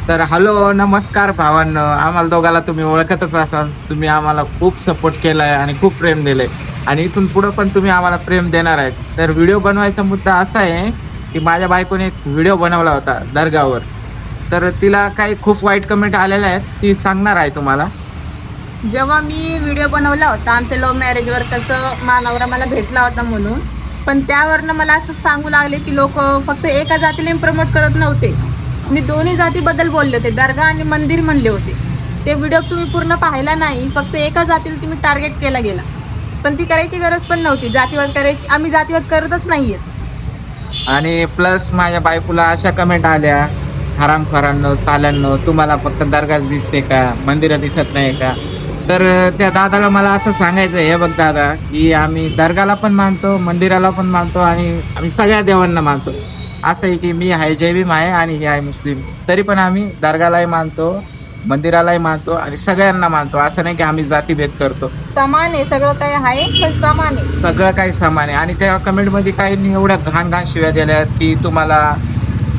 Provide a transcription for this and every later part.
तर हॅलो नमस्कार भावांनो, आम्हाला दोघाला तुम्ही ओळखतच असाल. तुम्ही आम्हाला खूप सपोर्ट केलाय आणि खूप प्रेम दिले आणि इथून पुढं पण तुम्ही आम्हाला प्रेम देणार आहेत. तर व्हिडिओ बनवायचा मुद्दा असा आहे की माझ्या बायकोने एक व्हिडिओ बनवला होता दर्गावर. तर तिला काही खूप वाईट कमेंट आलेल्या आहेत, ती सांगणार आहे तुम्हाला. जेव्हा मी व्हिडिओ बनवला होता आमच्या लव्ह मॅरेजवर कसं मानवरा मला भेटला होता म्हणून, पण त्यावरनं मला असं सांगू लागले की लोक फक्त एका जातीला प्रमोट करत नव्हते. मी दोन्ही जातीबद्दल बोलले होते, दर्गा आणि मंदिर म्हणले होते. ते व्हिडिओ तुम्ही पूर्ण पाहिला नाही, फक्त एका जातीला तुम्ही टार्गेट केला गेला. पण ती करायची गरज पण नव्हती. जातीवाद करायची, आम्ही जातीवाद करतच नाहीये. आणि प्लस माझ्या बायकोला अशा कमेंट आल्या, हरामखोरांनो साल्यांनो, तुम्हाला फक्त दर्गाच दिसते का, मंदिरं दिसत नाही का. तर त्या दादाला मला असं सांगायचं आहे, हे बघ दादा, की आम्ही दर्गाला पण मानतो, मंदिराला पण मानतो आणि आम्ही सगळ्या देवांना मानतो. असं आहे की मी आहे जय भीम आहे आणि हे आहे मुस्लिम, तरी पण आम्ही दर्गालाही मानतो, मंदिरालाही मानतो आणि सगळ्यांना मानतो. असं नाही की आम्ही जातीभेद करतो. समान आहे, सगळं काही आहे पण समान आहे. सगळं काही समान आहे. आणि त्या कमेंटमध्ये काही एवढ्या घाण घाण शिव्या दिल्या की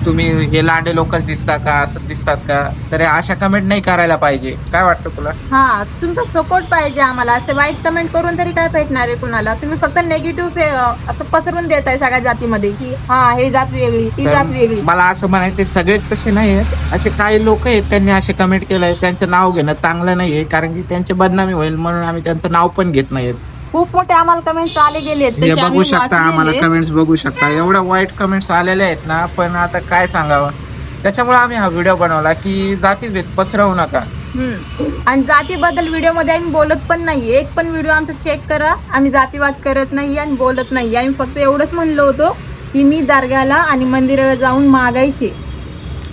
तुम्ही हे लांडे लोकच दिसता का, असं दिसतात का. तर अशा कमेंट नाही करायला पाहिजे. काय वाटतं तुला? हा, तुमचा सपोर्ट पाहिजे आम्हाला. असे वाईट कमेंट करून तरी काय भेटणार आहे कुणाला? तुम्ही फक्त नेगेटिव्ह असं पसरून देताय सगळ्या जातीमध्ये की हा हे जात वेगळी, ती तर जात वेगळी. मला असं म्हणायचं, सगळेच तसे नाही आहेत. असे काही लोक आहेत त्यांनी असे कमेंट केलंय, त्यांचं नाव घेणं चांगलं नाहीये, कारण की त्यांची बदनामी होईल म्हणून आम्ही त्यांचं नाव पण घेत नाहीत. खूप मोठे आम्हाला कमेंट्स आले गेलेत, हे तसे बघू आम्ही शकता, आम्हाला वाचलेले. कमेंट्स बघू शकता, एवढ्या वाईट कमेंट्स आलेल्या आहेत ना. पण आता काय सांगावं, त्याच्यामुळे आम्ही हा व्हिडिओ बनवला की जातीभेद पसरवू नका. आणि जातीबद्दल व्हिडिओमध्ये आम्ही बोलत पण नाही. एक पण व्हिडिओ आमचा चेक करा, आम्ही जातीवाद करत नाही आणि बोलत नाही. आम्ही फक्त एवढंच म्हणलो होतो की मी दर्ग्याला आणि मंदिराला जाऊन मागायचे.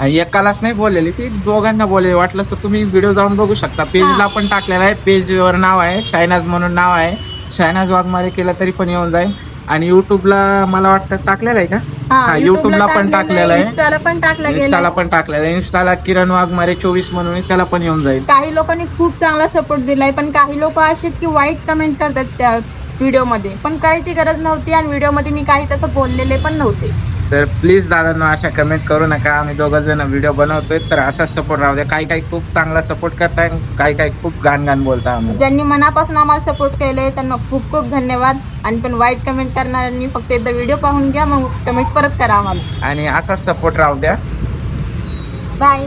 आणि एकालाच नाही बोललेली, ती दोघांना बोललेली. वाटलं तर तुम्ही व्हिडिओ जाऊन बघू शकता. पेजला पण टाकलेला आहे, पेजवर नाव आहे शायनाज म्हणून नाव आहे. शायनाज वाघमारे केलं तरी पण येऊन जाईल. आणि युट्यूबला मला वाटतं टाकलेलं आहे का? हा, युट्यूबला पण टाकलेलं आहे, इंस्टाला पण टाकला इन्स्टाला गेला. पण टाकलेलं आहे. इन्स्टाला किरण वाघमारे 24 म्हणून त्याला पण येऊन जाईल. काही लोकांनी खूप चांगला सपोर्ट दिलाय, पण काही लोक असे की वाईट कमेंट करतात त्या व्हिडिओमध्ये. पण करायची गरज नव्हती आणि व्हिडिओमध्ये मी काही तसं बोललेले पण नव्हते. तर प्लीज दादांनो अशा कमेंट करू नका. आम्ही दोघं जण व्हिडिओ बनवतोय, तर असाच सपोर्ट राहू द्या. काही खूप चांगला सपोर्ट करताय, काही खूप घाण बोलता. आम्हाला ज्यांनी मनापासून आम्हाला सपोर्ट केलंय त्यांना खूप खूप धन्यवाद. आणि पण वाईट कमेंट करणाऱ्यांनी फक्त एकदा व्हिडिओ पाहून घ्या, मग कमेंट परत करा आम्हाला. आणि असाच सपोर्ट राहू द्या. बाय.